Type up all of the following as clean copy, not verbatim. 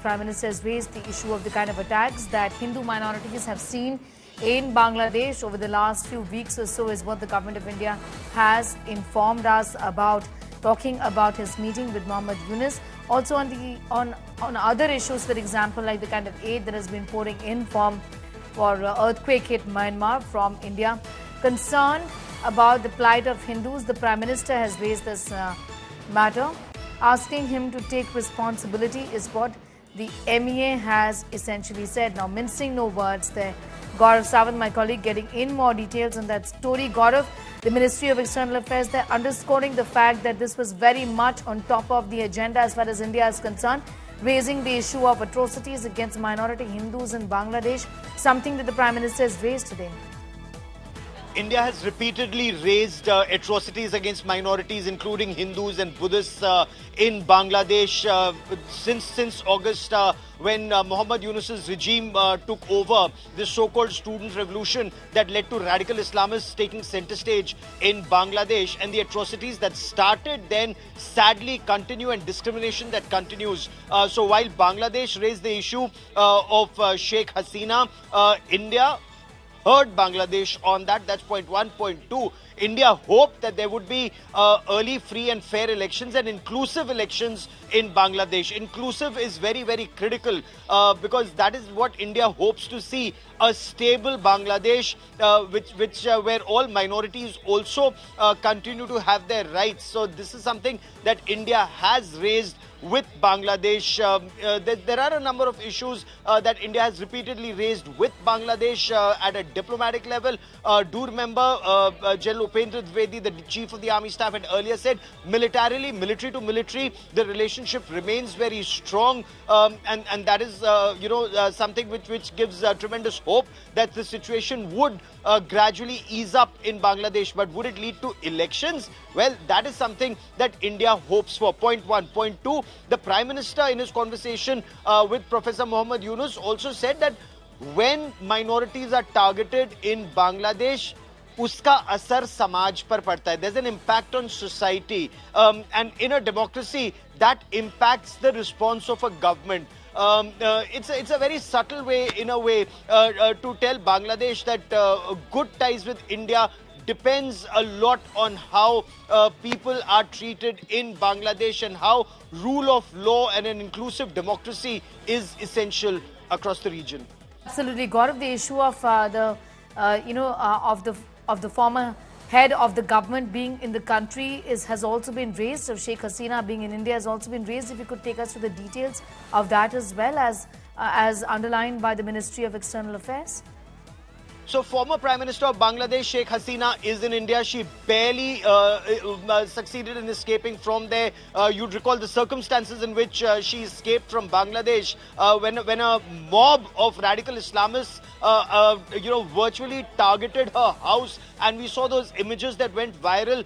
Prime Minister has raised the issue of the kind of attacks that Hindu minorities have seen in Bangladesh over the last few weeks or so, is what the government of India has informed us about, talking about his meeting with Mohammad Yunus. Also on other issues, for example, like the kind of aid that has been pouring in for earthquake hit Myanmar from India. Concerned about the plight of Hindus, the Prime Minister has raised this matter, asking him to take responsibility, is what the MEA has essentially said. Now, mincing no words there. Gaurav Sawant, my colleague, getting in more details on that story. Gaurav, the Ministry of External Affairs, they're underscoring the fact that this was very much on top of the agenda as far as India is concerned, raising the issue of atrocities against minority Hindus in Bangladesh, something that the Prime Minister has raised today. India has repeatedly raised atrocities against minorities, including Hindus and Buddhists, in Bangladesh since August, when Mohammad Yunus's regime took over this so-called student revolution that led to radical Islamists taking center stage in Bangladesh. And the atrocities that started then sadly continue, and discrimination that continues. So while Bangladesh raised the issue of Sheikh Hasina, India heard Bangladesh on that. That's point one. Point two, India hoped that there would be early, free and fair elections and inclusive elections in Bangladesh. Inclusive is very, very critical because that is what India hopes to see, a stable Bangladesh where all minorities also continue to have their rights. So this is something that India has raised with Bangladesh. There are a number of issues that India has repeatedly raised with Bangladesh at a diplomatic level. Do remember General Upendra Dwivedi, the Chief of the Army Staff, had earlier said militarily, military to military, the relationship remains very strong, and that is something which gives tremendous hope that the situation would gradually ease up in Bangladesh. But would it lead to elections? Well, that is something that India hopes for. Point one. Point two, the Prime Minister in his conversation with Professor Mohammad Yunus also said that when minorities are targeted in Bangladesh, uska asar samaj par padta hai. There's an impact on society, and in a democracy that impacts the response of a government. It's a very subtle way, in a way, to tell Bangladesh that good ties with India depends a lot on how people are treated in Bangladesh and how rule of law and an inclusive democracy is essential across the region. Absolutely, Gaurav. The issue of the former head of the government being in the country has also been raised. So Sheikh Hasina being in India has also been raised. If you could take us to the details of that as well, as underlined by the Ministry of External Affairs. So former Prime Minister of Bangladesh, Sheikh Hasina, is in India. She barely succeeded in escaping from there. You'd recall the circumstances in which she escaped from Bangladesh when a mob of radical Islamists virtually targeted her house, and we saw those images that went viral.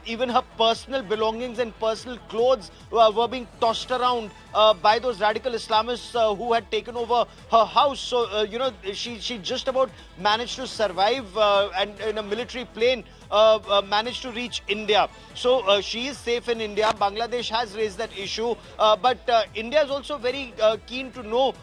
Even her personal belongings and personal clothes were being tossed around by those radical Islamists who had taken over her house. So she just about managed to survive, and in a military plane managed to reach India. So she is safe in India. Bangladesh has raised that issue, but India is also very keen to know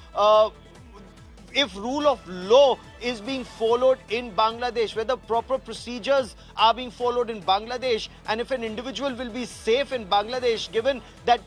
if rule of law is being followed in Bangladesh, whether proper procedures are being followed in Bangladesh, and if an individual will be safe in Bangladesh, given that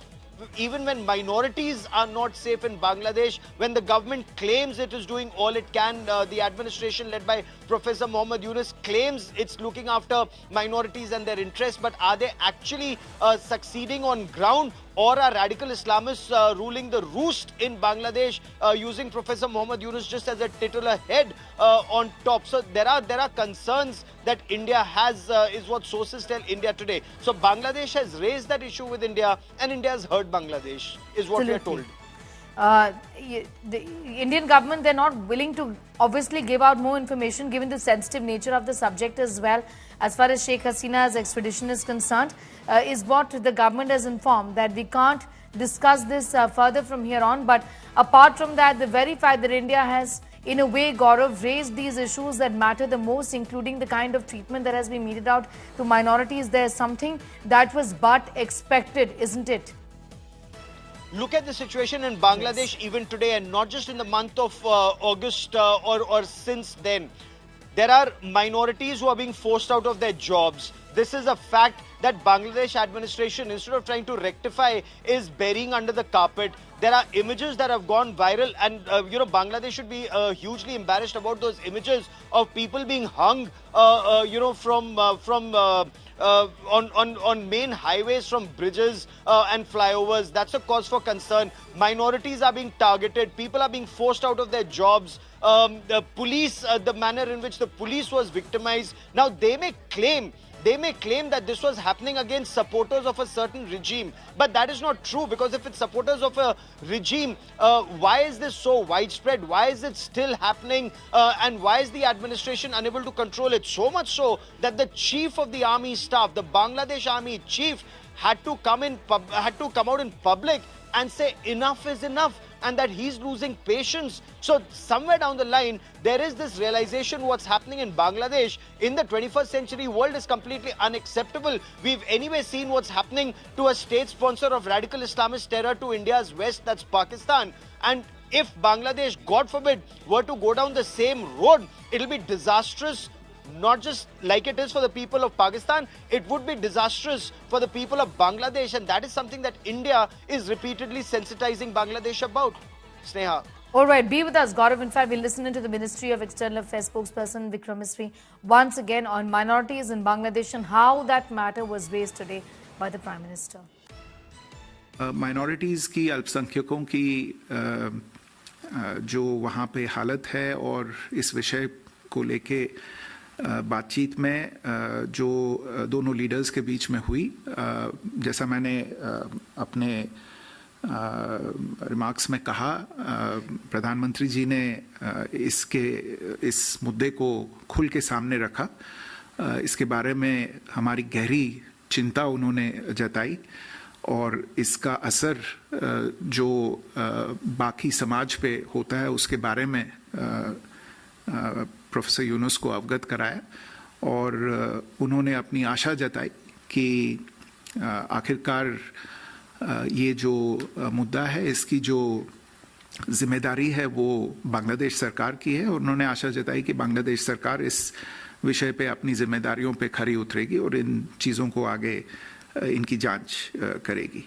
even when minorities are not safe in Bangladesh, when the government claims it is doing all it can, the administration led by Professor Mohammad Yunus claims it's looking after minorities and their interests, but are they actually succeeding on ground? Or are radical Islamists ruling the roost in Bangladesh, using Professor Mohammad Yunus just as a titular head on top? So there are concerns that India has, is what sources tell India today. So Bangladesh has raised that issue with India, and India has heard Bangladesh, is what we are told. The Indian government, they're not willing to obviously give out more information given the sensitive nature of the subject as well. As far as Sheikh Hasina's extradition is concerned, is what the government has informed, that we can't discuss this further from here on. But apart from that, the very fact that India has, in a way, Gaurav, raised these issues that matter the most, including the kind of treatment that has been meted out to minorities, there's something that was but expected, isn't it? look at the situation in Bangladesh even today, and not just in the month of August or since then. There are minorities who are being forced out of their jobs. This is a fact that Bangladesh administration, instead of trying to rectify, is burying under the carpet. There are images that have gone viral, and Bangladesh should be hugely embarrassed about those images of people being hung, on main highways, from bridges and flyovers. That's a cause for concern. Minorities are being targeted. People are being forced out of their jobs. The police, the manner in which the police was victimized. Now they may claim that this was happening against supporters of a certain regime, but that is not true, because if it's supporters of a regime, why is this so widespread? Why is it still happening? And why is the administration unable to control it? So much so that the chief of the army staff, the Bangladesh army chief, had to come out in public and say enough is enough, and that he's losing patience. So somewhere down the line, there is this realization what's happening in Bangladesh in the 21st century world is completely unacceptable. We've anyway seen what's happening to a state sponsor of radical Islamist terror to India's west, that's Pakistan. And if Bangladesh, God forbid, were to go down the same road, it'll be disastrous. Not just like it is for the people of Pakistan, it would be disastrous for the people of Bangladesh, and that is something that India is repeatedly sensitizing Bangladesh about. Sneha. All right, be with us, Gaurav. In fact, we'll listen into the Ministry of External Affairs spokesperson Vikram Misri once again on minorities in Bangladesh and how that matter was raised today by the Prime Minister. Minorities की अल्पसंख्यकों की जो वहाँ पे हालत है और इस विषय को लेके बातचीत में जो दोनों लीडर्स के बीच में हुई, जैसा मैंने अपने रिमार्क्स में कहा, प्रधानमंत्री जी ने इस मुद्दे को खुल के सामने रखा। इसके बारे में हमारी गहरी चिंता उन्होंने जताई और इसका असर जो बाकी समाज पे होता है उसके बारे में प्रोफेसर यूनुस को अवगत कराया और उन्होंने अपनी आशा जताई कि आखिरकार ये जो मुद्दा है इसकी जो जिम्मेदारी है वो बांग्लादेश सरकार की है और उन्होंने आशा जताई कि बांग्लादेश सरकार इस विषय पे अपनी जिम्मेदारियों पे खरी उतरेगी और इन चीज़ों को आगे इनकी जांच करेगी।